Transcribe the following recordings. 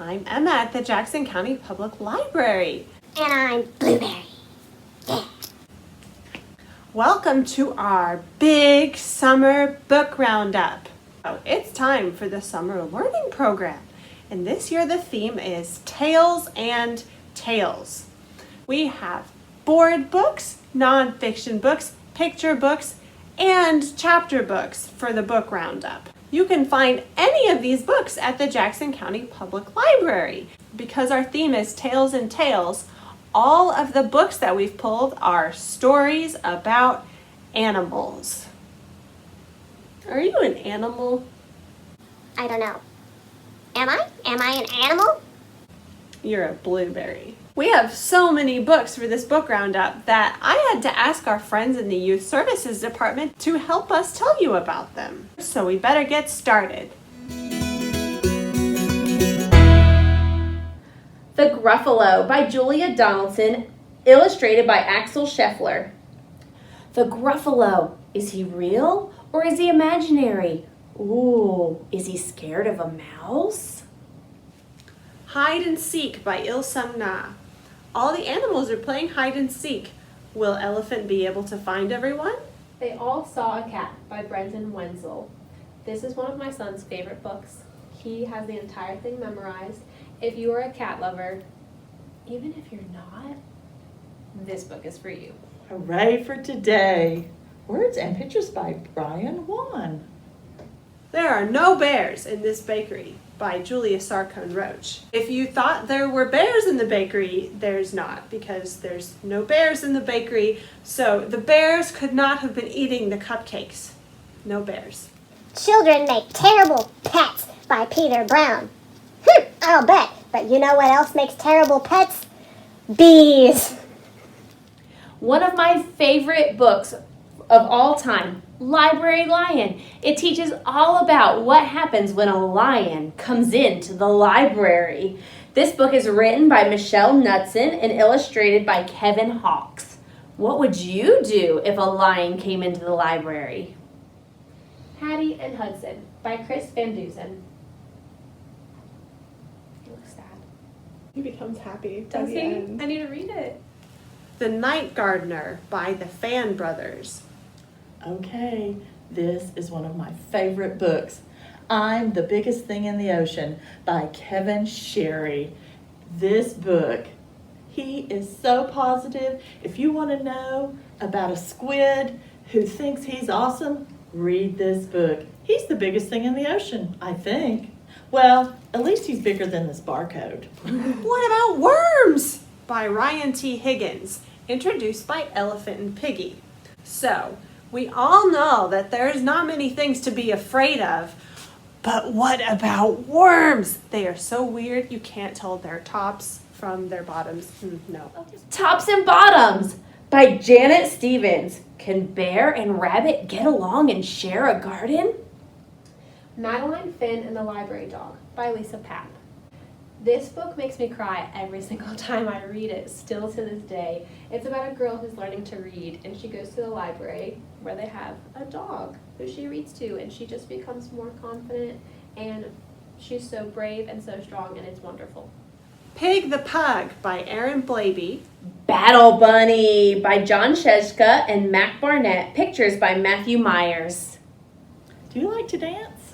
I'm Emma at the Jackson County Public Library. And I'm Blueberry. Yeah. Welcome to our big summer book roundup. It's time for the summer learning program. And this year the theme is Tales and Tales. We have board books, nonfiction books, picture books, and chapter books for the book roundup. You can find any of these books at the Jackson County Public Library. Because our theme is Tales and Tales, all of the books that we've pulled are stories about animals. Are you an animal? I don't know. Am I? Am I an animal? You're a blueberry. We have so many books for this book roundup that I had to ask our friends in the Youth Services Department to help us tell you about them. So we better get started. The Gruffalo by Julia Donaldson, illustrated by Axel Scheffler. The Gruffalo, is he real or is he imaginary? Ooh, is he scared of a mouse? Hide and Seek by Il Sung Na. All the animals are playing hide and seek. Will Elephant be able to find everyone? They All Saw a Cat by Brendan Wenzel. This is one of my son's favorite books. He has the entire thing memorized. If you are a cat lover, even if you're not, this book is for you. Hooray for today! Words and pictures by Brian Wan. There are no bears in this bakery by Julia Sarcone Roach. If you thought there were bears in the bakery, there's not, because there's no bears in the bakery, so the bears could not have been eating the cupcakes. No bears. Children Make Terrible Pets by Peter Brown. I'll bet. But you know what else makes terrible pets? Bees. One of my favorite books of all time, Library Lion. It teaches all about what happens when a lion comes into the library. This book is written by Michelle Knudsen and illustrated by Kevin Hawkes. What would you do if a lion came into the library? Hattie and Hudson by Chris Van Dusen. He looks sad. He becomes happy. Does he? I need to read it. The Night Gardener by the Fan Brothers. Okay, this is one of my favorite books. I'm the Biggest Thing in the Ocean by Kevin Sherry. This book, he is so positive. If you want to know about a squid who thinks he's awesome, read this book. He's the biggest thing in the ocean, I think. Well, at least he's bigger than this barcode. What about Worms by Ryan T. Higgins, introduced by Elephant and Piggy. So, we all know that there's not many things to be afraid of, but what about worms? They are so weird you can't tell their tops from their bottoms. No. Tops and Bottoms by Janet Stevens. Can Bear and Rabbit get along and share a garden? Madeline Finn and the Library Dog by Lisa Papp. This book makes me cry every single time I read it, still to this day. It's about a girl who's learning to read, and she goes to the library where they have a dog who she reads to, and she just becomes more confident, and she's so brave and so strong, and it's wonderful. Pig the Pug by Erin Blaby. Battle Bunny by John Sheshka and Mac Barnett. Pictures by Matthew Myers. Do you like to dance?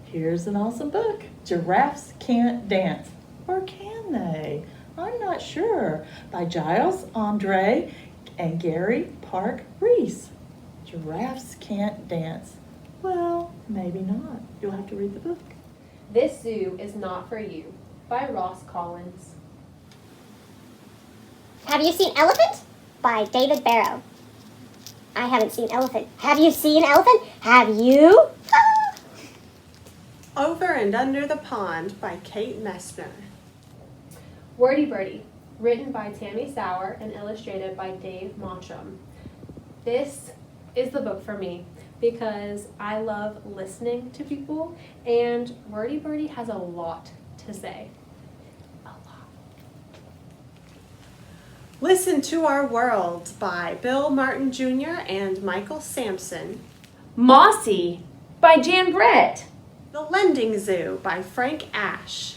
Here's an awesome book. Giraffes Can't Dance. Or can they? I'm not sure. By Giles Andre and Gary Park Reese. Giraffes Can't Dance. Well, maybe not. You'll have to read the book. This Zoo is Not for You by Ross Collins. Have you seen Elephant? By David Barrow. I haven't seen Elephant. Have you seen Elephant? Have you? Over and Under the Pond by Kate Messner. Wordy Birdie, written by Tammy Sauer and illustrated by Dave Mottram. This is the book for me because I love listening to people, and Wordy Birdie has a lot to say. A lot. Listen to Our World by Bill Martin Jr. and Michael Sampson. Mossy by Jan Brett. The Lending Zoo by Frank Ash.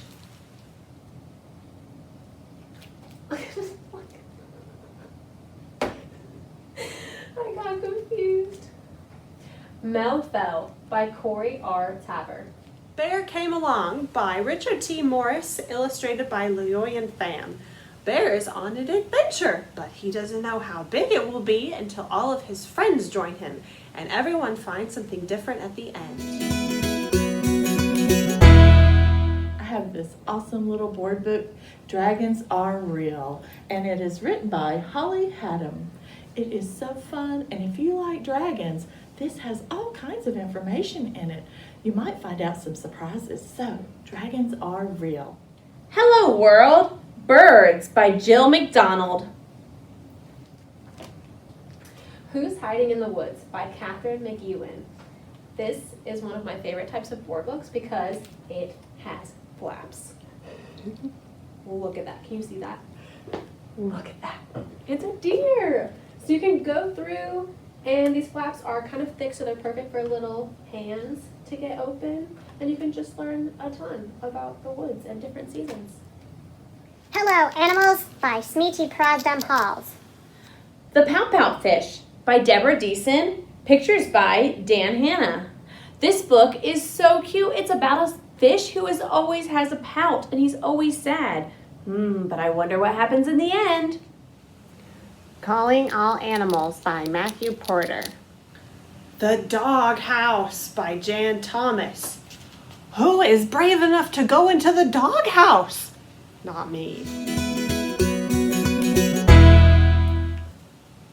I got confused. Mel Fell by Corey R. Taber. Bear Came Along by Richard T. Morris, illustrated by Leoyan Pham. Bear is on an adventure, but he doesn't know how big it will be until all of his friends join him, and everyone finds something different at the end. I have this awesome little board book, Dragons Are Real, and it is written by Holly Haddam. It is so fun, and if you like dragons, this has all kinds of information in it. You might find out some surprises. So, Dragons Are Real. Hello World! Birds by Jill McDonald. Who's Hiding in the Woods by Catherine McEwen. This is one of my favorite types of board books because it has flaps. Look at that. Can you see that? Look at that. It's a deer. So you can go through, and these flaps are kind of thick, so they're perfect for little hands to get open, and you can just learn a ton about the woods and different seasons. Hello, Animals by Smeaty Prosdom Halls. The Pout Pout Fish by Deborah Deason. Pictures by Dan Hanna. This book is so cute. It's about a fish who always has a pout and he's always sad. But I wonder what happens in the end. Calling All Animals by Matthew Porter. The Dog House by Jan Thomas. Who is brave enough to go into the dog house? Not me.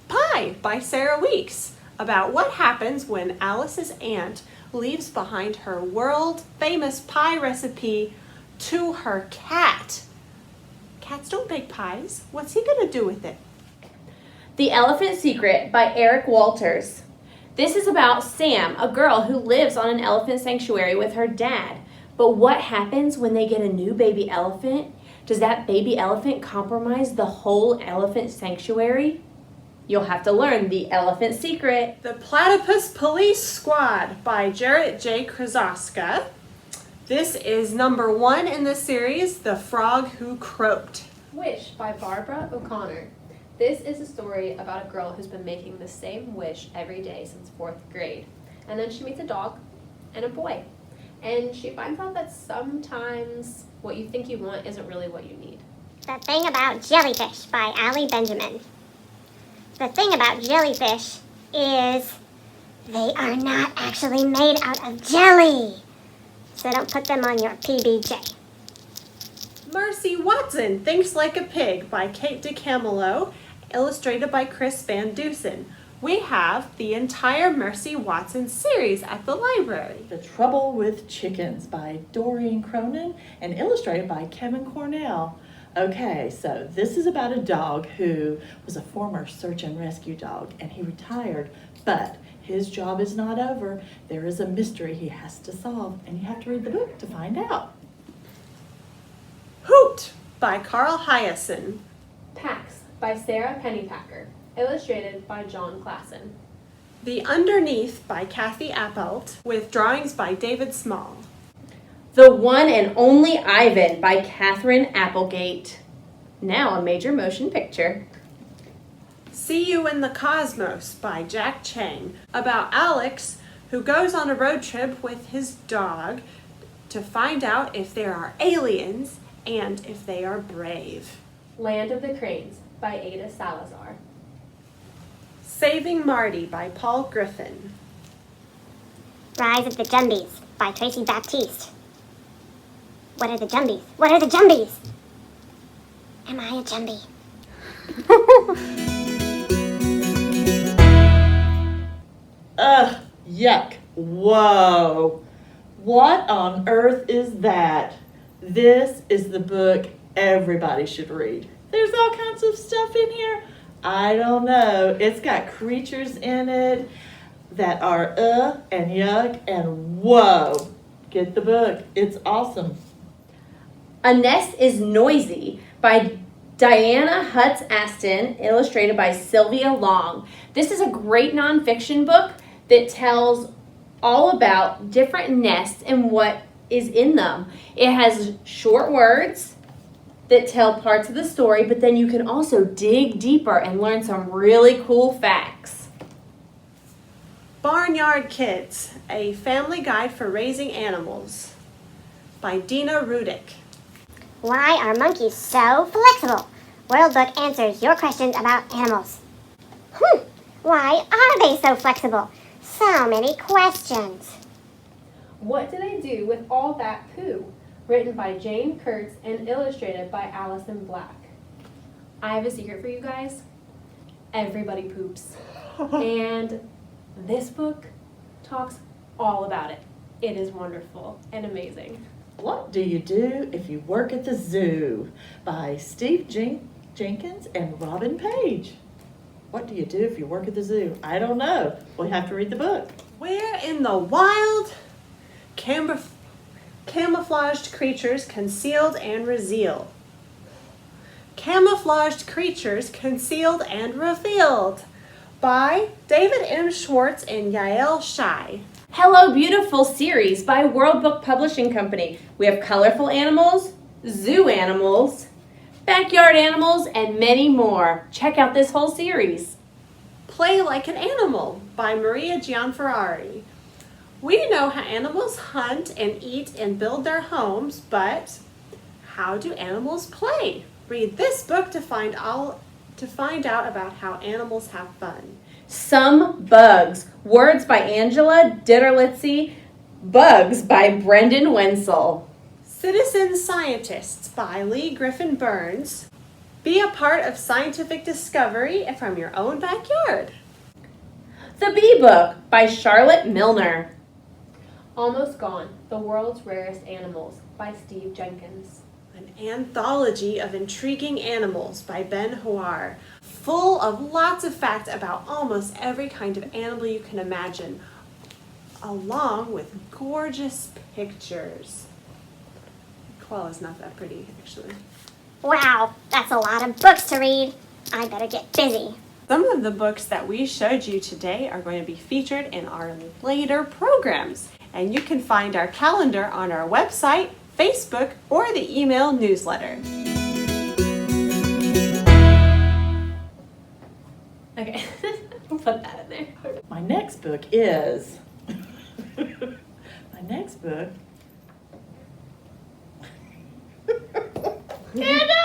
Pie by Sarah Weeks, about what happens when Alice's aunt leaves behind her world-famous pie recipe to her cat. Cats don't bake pies. What's he gonna do with it? The Elephant Secret by Eric Walters. This is about Sam, a girl who lives on an elephant sanctuary with her dad. But what happens when they get a new baby elephant? Does that baby elephant compromise the whole elephant sanctuary? You'll have to learn The Elephant Secret. The Platypus Police Squad by Jarrett J. Krasaska. This is number 1 in the series, The Frog Who Croaked. Wish by Barbara O'Connor. This is a story about a girl who's been making the same wish every day since 4th grade. And then she meets a dog and a boy. And she finds out that sometimes what you think you want isn't really what you need. The Thing About Jellyfish by Allie Benjamin. The thing about jellyfish is they are not actually made out of jelly. So don't put them on your PBJ. Mercy Watson Thinks Like a Pig by Kate DeCamillo, illustrated by Chris Van Dusen. We have the entire Mercy Watson series at the library. The Trouble with Chickens by Doreen Cronin and illustrated by Kevin Cornell. Okay, so this is about a dog who was a former search and rescue dog and he retired, but his job is not over. There is a mystery he has to solve and you have to read the book to find out. Hoot by Carl Hyacin. Pax by Sarah Pennypacker, illustrated by John Klassen. The Underneath by Kathy Appelt, with drawings by David Small. The One and Only Ivan by Catherine Applegate, now a major motion picture. See You in the Cosmos by Jack Chang, about Alex, who goes on a road trip with his dog to find out if there are aliens and if they are brave. Land of the Cranes by Ada Salazar. Saving Marty by Paul Griffin. Rise of the Jumbies by Tracy Baptiste. What are the Jumbies? What are the Jumbies? Am I a Jumbie? Ugh, yuck, whoa. What on earth is that? This is the book everybody should read. There's all kinds of stuff in here. I don't know. It's got creatures in it that are and yuck and whoa. Get the book. It's awesome. A Nest is Noisy by Diana Hutz Aston, illustrated by Sylvia Long. This is a great nonfiction book that tells all about different nests and what is in them. It has short words that tell parts of the story, but then you can also dig deeper and learn some really cool facts. Barnyard Kids, a family guide for raising animals by Dina Rudick. Why are monkeys so flexible? World Book answers your questions about animals. Why are they so flexible? So many questions. What do they do with all that poo? Written by Jane Kurtz and illustrated by Allison Black. I have a secret for you guys. Everybody poops. And this book talks all about it. It is wonderful and amazing. What Do You Do If You Work at the Zoo by Steve Jenkins and Robin Page. What do you do if you work at the zoo? I don't know. We have to read the book. Where in the wild? Camouflaged creatures concealed and revealed. Camouflaged creatures concealed and revealed by David M. Schwartz and Yael Shai. Hello Beautiful series by World Book Publishing Company. We have colorful animals, zoo animals, backyard animals, and many more. Check out this whole series. Play Like an Animal by Maria Gianferrari. We know how animals hunt and eat and build their homes, but how do animals play? Read this book to find out about how animals have fun. Some Bugs. Words by Angela Ditterlitzy. Bugs by Brendan Wenzel. Citizen Scientists by Lee Griffin Burns. Be a part of scientific discovery from your own backyard. The Bee Book by Charlotte Milner. Almost Gone. The World's Rarest Animals by Steve Jenkins. An anthology of intriguing animals by Ben Hoar, full of lots of facts about almost every kind of animal you can imagine, along with gorgeous pictures. Koala's not that pretty, actually. Wow, that's a lot of books to read. I better get busy. Some of the books that we showed you today are going to be featured in our later programs, and you can find our calendar on our website, Facebook, or the email newsletter. Okay, put that in there. My next book is Candace!